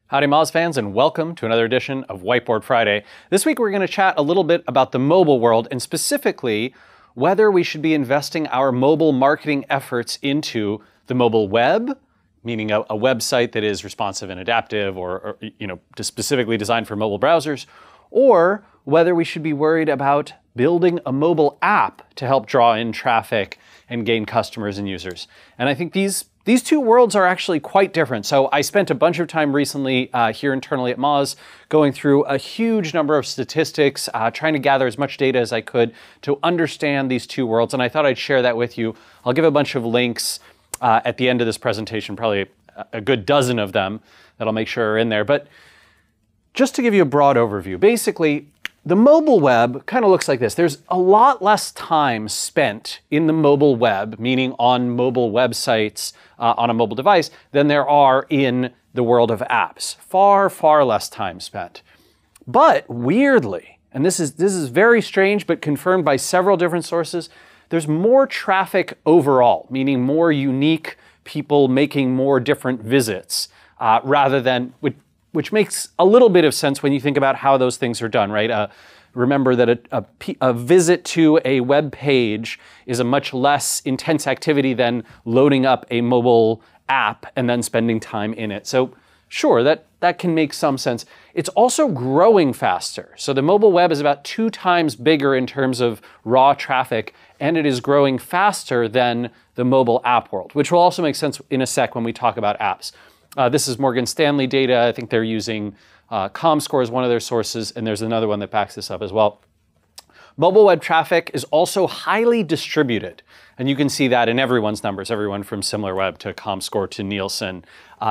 Howdy Moz fans, and welcome to another edition of Whiteboard Friday. This week we're going to chat a little bit about the mobile world, and specifically whether we should be investing our mobile marketing efforts into the mobile web, meaning a website that is responsive and adaptive or specifically designed for mobile browsers, or whether we should be worried about building a mobile app to help draw in traffic and gain customers and users. And I think these two worlds are actually quite different. So I spent a bunch of time recently here internally at Moz going through a huge number of statistics, trying to gather as much data as I could to understand these two worlds. And I thought I'd share that with you. I'll give a bunch of links at the end of this presentation, probably a good dozen of them that I'll make sure are in there. But just to give you a broad overview, basically, the mobile web kind of looks like this. There's a lot less time spent in the mobile web, meaning on mobile websites on a mobile device, than there are in the world of apps. Far, far less time spent. But weirdly, and this is very strange but confirmed by several different sources, there's more traffic overall, meaning more unique people making more different visits rather than, which makes a little bit of sense when you think about how those things are done, right? Remember that a visit to a web page is a much less intense activity than loading up a mobile app and then spending time in it. So sure, that can make some sense. It's also growing faster. So the mobile web is about 2 times bigger in terms of raw traffic, and it is growing faster than the mobile app world, which will also make sense in a sec when we talk about apps. This is Morgan Stanley data. I think they're using ComScore as one of their sources, and there's another one that backs this up as well. Mobile web traffic is also highly distributed, and you can see that in everyone's numbers, everyone from SimilarWeb to ComScore to Nielsen.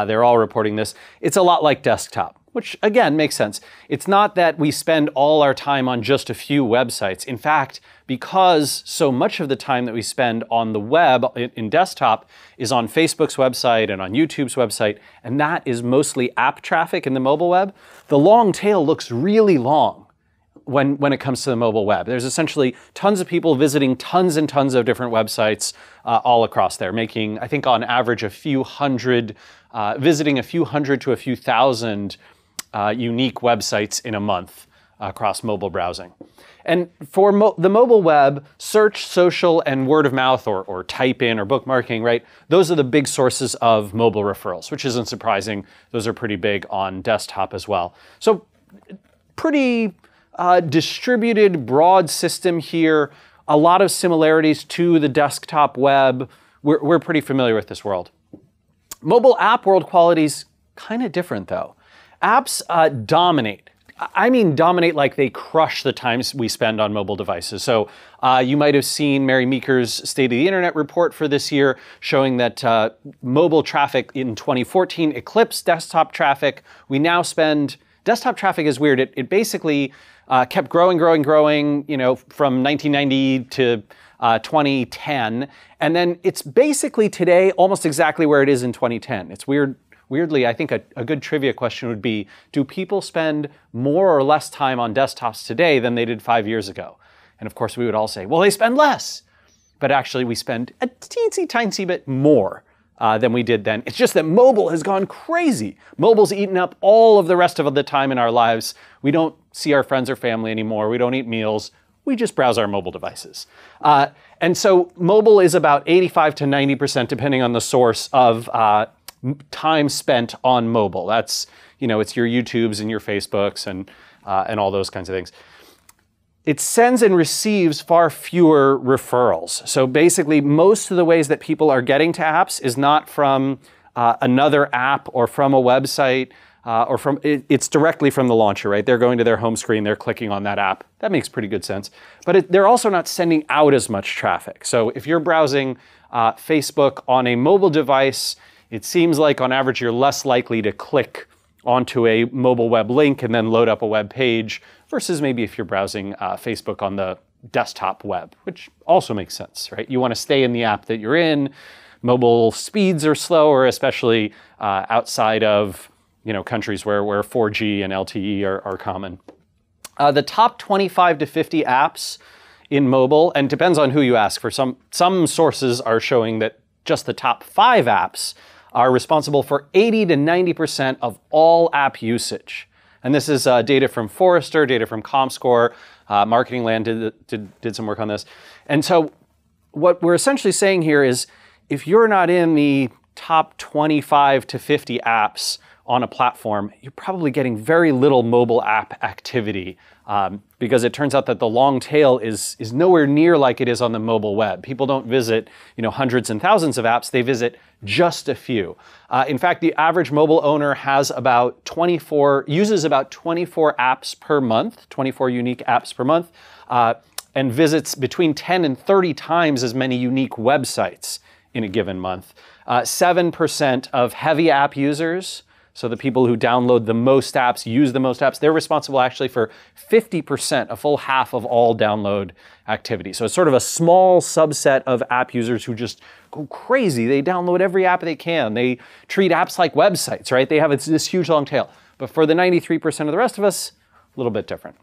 They're all reporting this. It's a lot like desktop, which again makes sense. It's not that we spend all our time on just a few websites. In fact, because so much of the time that we spend on the web in desktop is on Facebook's website and on YouTube's website, and that is mostly app traffic in the mobile web, the long tail looks really long when it comes to the mobile web. There's essentially tons of people visiting tons and tons of different websites all across there, making, I think on average, visiting a few hundred to a few thousand unique websites in a month across mobile browsing. And for the mobile web, search, social, and word of mouth or type in or bookmarking, right? Those are the big sources of mobile referrals, which isn't surprising. Those are pretty big on desktop as well. So pretty distributed, broad system here. A lot of similarities to the desktop web. We're pretty familiar with this world. Mobile app world quality's kind of different though. Apps dominate. I mean dominate like they crush the times we spend on mobile devices. So you might have seen Mary Meeker's State of the Internet report for this year showing that mobile traffic in 2014 eclipsed desktop traffic. We now spend, desktop traffic is weird. It basically kept growing, from 1990 to 2010. And then it's basically today almost exactly where it is in 2010. It's weird. Weirdly, I think a good trivia question would be, do people spend more or less time on desktops today than they did 5 years ago? And of course, we would all say, well, they spend less. But actually, we spend a teensy bit more than we did then. It's just that mobile has gone crazy. Mobile's eaten up all of the rest of the time in our lives. We don't see our friends or family anymore. We don't eat meals. We just browse our mobile devices. And so mobile is about 85 to 90%, depending on the source, of time spent on mobile. That's, it's your YouTubes and your Facebooks and all those kinds of things. It sends and receives far fewer referrals. So basically, most of the ways that people are getting to apps is not from another app or from a website or it's directly from the launcher, right? They're going to their home screen, they're clicking on that app. That makes pretty good sense. But they're also not sending out as much traffic. So if you're browsing Facebook on a mobile device, it seems like on average you're less likely to click onto a mobile web link and then load up a web page versus maybe if you're browsing Facebook on the desktop web, which also makes sense, right? You want to stay in the app that you're in. Mobile speeds are slower, especially outside of countries where 4G and LTE are common. The top 25 to 50 apps in mobile, and depends on who you ask. For some sources are showing that just the top 5 apps are responsible for 80 to 90% of all app usage. And this is data from Forrester, data from ComScore. Marketing Land did some work on this. And so what we're essentially saying here is if you're not in the top 25 to 50 apps on a platform, you're probably getting very little mobile app activity because it turns out that the long tail is nowhere near like it is on the mobile web. People don't visit, hundreds and thousands of apps. They visit just a few. In fact, the average mobile owner uses about 24 apps per month, 24 unique apps per month, and visits between 10 and 30 times as many unique websites in a given month. 7% of heavy app users, so the people who download the most apps, use the most apps, they're responsible actually for 50%, a full half of all download activity. So it's sort of a small subset of app users who just go crazy. They download every app they can. They treat apps like websites, right? They have this huge long tail. But for the 93% of the rest of us, a little bit different.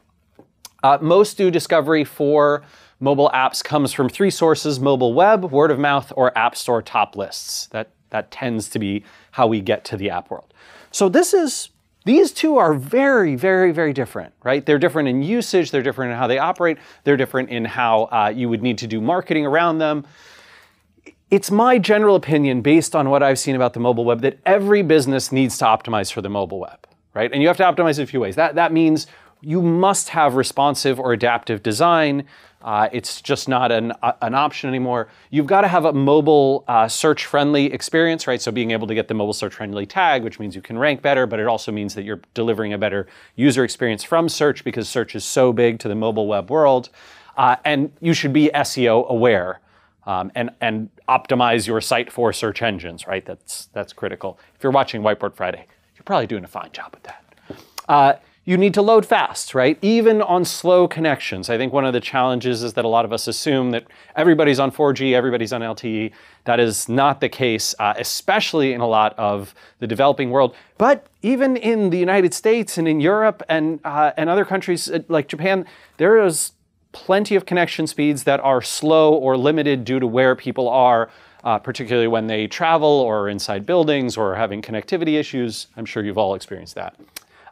Most new discovery for mobile apps comes from three sources: mobile web, word of mouth, or app store top lists. That tends to be how we get to the app world. So these two are very, very, very different, right? They're different in usage, they're different in how they operate, they're different in how you would need to do marketing around them. It's my general opinion, based on what I've seen about the mobile web, that every business needs to optimize for the mobile web, right? And you have to optimize in a few ways. That means you must have responsive or adaptive design. It's just not an option anymore. You've got to have a mobile search-friendly experience, right? So being able to get the mobile search-friendly tag, which means you can rank better, but it also means that you're delivering a better user experience from search because search is so big to the mobile web world. And you should be SEO aware and optimize your site for search engines, right? That's critical. If you're watching Whiteboard Friday, you're probably doing a fine job with that. You need to load fast, right? Even on slow connections. I think one of the challenges is that a lot of us assume that everybody's on 4G, everybody's on LTE. That is not the case, especially in a lot of the developing world. But even in the United States and in Europe and other countries like Japan, there is plenty of connection speeds that are slow or limited due to where people are, particularly when they travel or inside buildings or having connectivity issues. I'm sure you've all experienced that.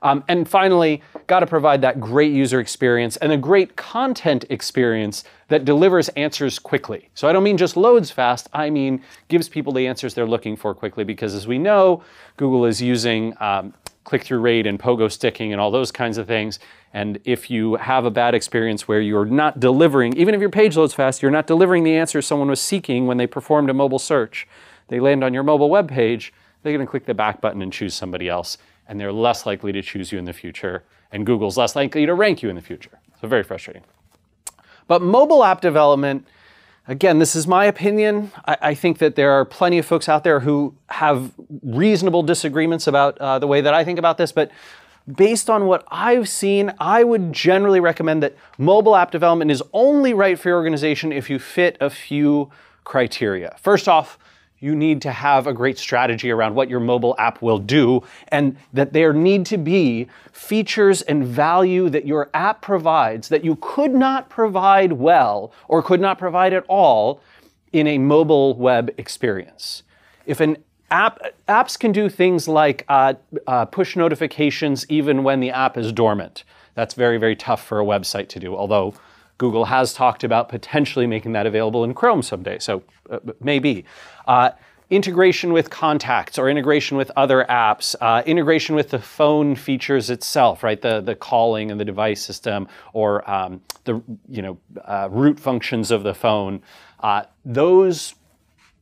And finally, got to provide that great user experience and a great content experience that delivers answers quickly. So I don't mean just loads fast, I mean gives people the answers they're looking for quickly, because as we know, Google is using click-through rate and pogo sticking and all those kinds of things. And if you have a bad experience where you're not delivering, even if your page loads fast, you're not delivering the answer someone was seeking when they performed a mobile search, they land on your mobile web page, they're going to click the back button and choose somebody else. And they're less likely to choose you in the future, and Google's less likely to rank you in the future. So very frustrating. But mobile app development, again, this is my opinion. I think that there are plenty of folks out there who have reasonable disagreements about the way that I think about this, but based on what I've seen, I would generally recommend that mobile app development is only right for your organization if you fit a few criteria. First off, you need to have a great strategy around what your mobile app will do, and that there need to be features and value that your app provides that you could not provide well or could not provide at all in a mobile web experience. If an apps can do things like push notifications even when the app is dormant. That's very, very tough for a website to do, although Google has talked about potentially making that available in Chrome someday, so maybe. Integration with contacts or integration with other apps, integration with the phone features itself, right? The calling and the device system, or the root functions of the phone. Those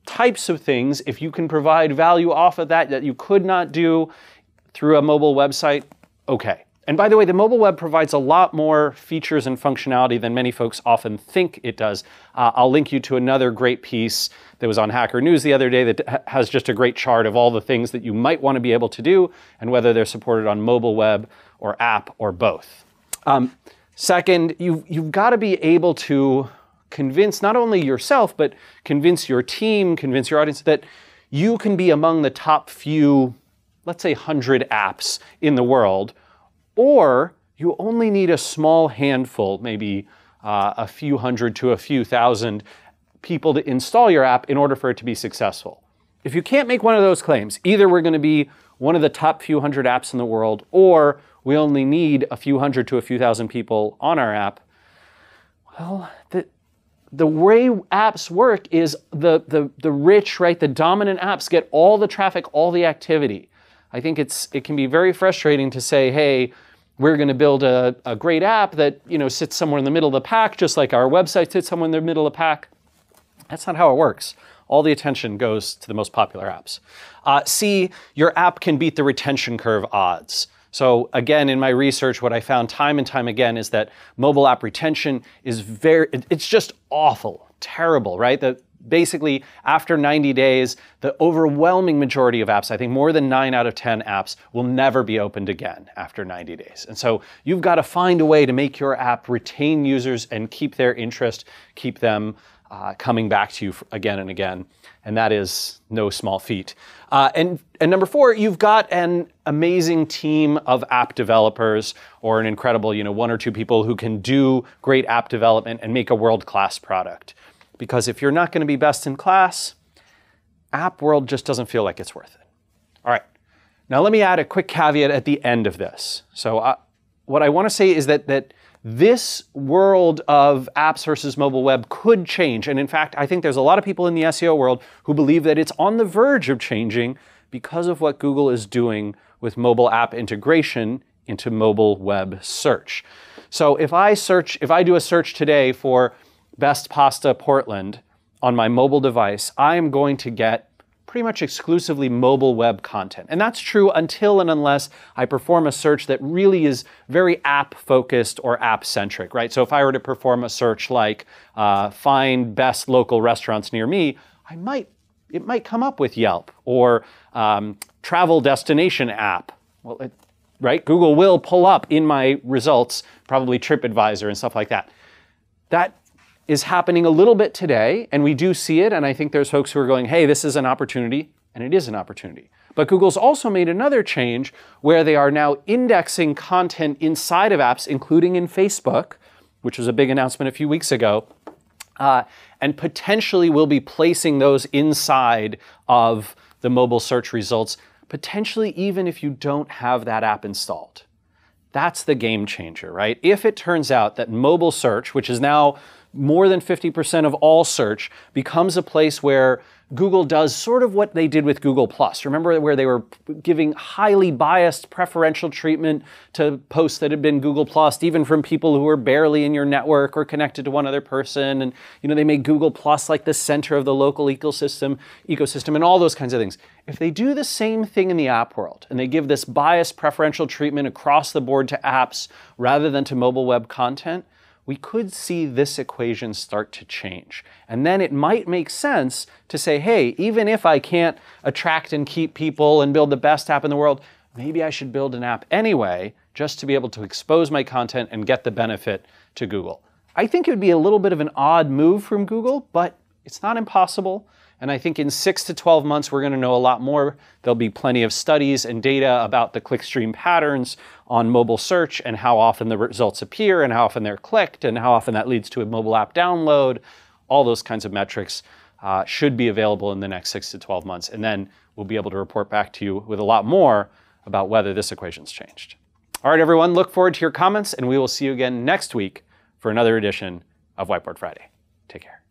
types of things, if you can provide value off of that you could not do through a mobile website, okay. And by the way, the mobile web provides a lot more features and functionality than many folks often think it does. I'll link you to another great piece that was on Hacker News the other day that has just a great chart of all the things that you might want to be able to do and whether they're supported on mobile web or app or both. Second, you've got to be able to convince not only yourself, but convince your team, convince your audience that you can be among the top few, let's say 100 apps in the world, or you only need a small handful, maybe a few hundred to a few thousand people to install your app in order for it to be successful. if you can't make one of those claims, either we're going to be one of the top few hundred apps in the world, or we only need a few hundred to a few thousand people on our app, well, the way apps work is the rich, right, the dominant apps get all the traffic, all the activity. I think it can be very frustrating to say, hey, we're going to build a great app that, you know, sits somewhere in the middle of the pack, just like our website sits somewhere in the middle of the pack. That's not how it works. All the attention goes to the most popular apps. C, your app can beat the retention curve odds. So again, in my research, what I found time and time again is that mobile app retention is it's just awful, terrible, right? Basically, after 90 days, the overwhelming majority of apps, I think more than 9 out of 10 apps, will never be opened again after 90 days. And so you've got to find a way to make your app retain users and keep their interest, keep them coming back to you again and again. And that is no small feat. And number 4, you've got an amazing team of app developers, or an incredible, you know, 1 or 2 people who can do great app development and make a world-class product. Because if you're not going to be best in class, app world just doesn't feel like it's worth it. All right. Now let me add a quick caveat at the end of this. So what I want to say is that this world of apps versus mobile web could change. And in fact, I think there's a lot of people in the SEO world who believe that it's on the verge of changing because of what Google is doing with mobile app integration into mobile web search. So if I do a search today for Best Pasta Portland on my mobile device, I am going to get pretty much exclusively mobile web content. And that's true until and unless I perform a search that really is very app-focused or app-centric, right? So if I were to perform a search like find best local restaurants near me, it might come up with Yelp or travel destination app. Well, right? Google will pull up in my results probably TripAdvisor and stuff like that. That is happening a little bit today, and we do see it, and I think there's folks who are going, hey, this is an opportunity, and it is an opportunity. But Google's also made another change where they are now indexing content inside of apps, including in Facebook, which was a big announcement a few weeks ago, and potentially will be placing those inside of the mobile search results, potentially even if you don't have that app installed. That's the game changer, right? If it turns out that mobile search, which is now more than 50% of all search, becomes a place where Google does sort of what they did with Google+. Remember where they were giving highly biased preferential treatment to posts that had been Google+, even from people who were barely in your network or connected to one other person. And you know, they made Google+ like the center of the local ecosystem and all those kinds of things. If they do the same thing in the app world and they give this biased preferential treatment across the board to apps rather than to mobile web content, we could see this equation start to change. And then it might make sense to say, hey, even if I can't attract and keep people and build the best app in the world, maybe I should build an app anyway, just to be able to expose my content and get the benefit to Google. I think it would be a little bit of an odd move from Google, but it's not impossible. And I think in 6 to 12 months, we're going to know a lot more. There'll be plenty of studies and data about the clickstream patterns on mobile search and how often the results appear and how often they're clicked and how often that leads to a mobile app download. All those kinds of metrics should be available in the next 6 to 12 months. And then we'll be able to report back to you with a lot more about whether this equation's changed. All right, everyone, look forward to your comments, and we will see you again next week for another edition of Whiteboard Friday. Take care.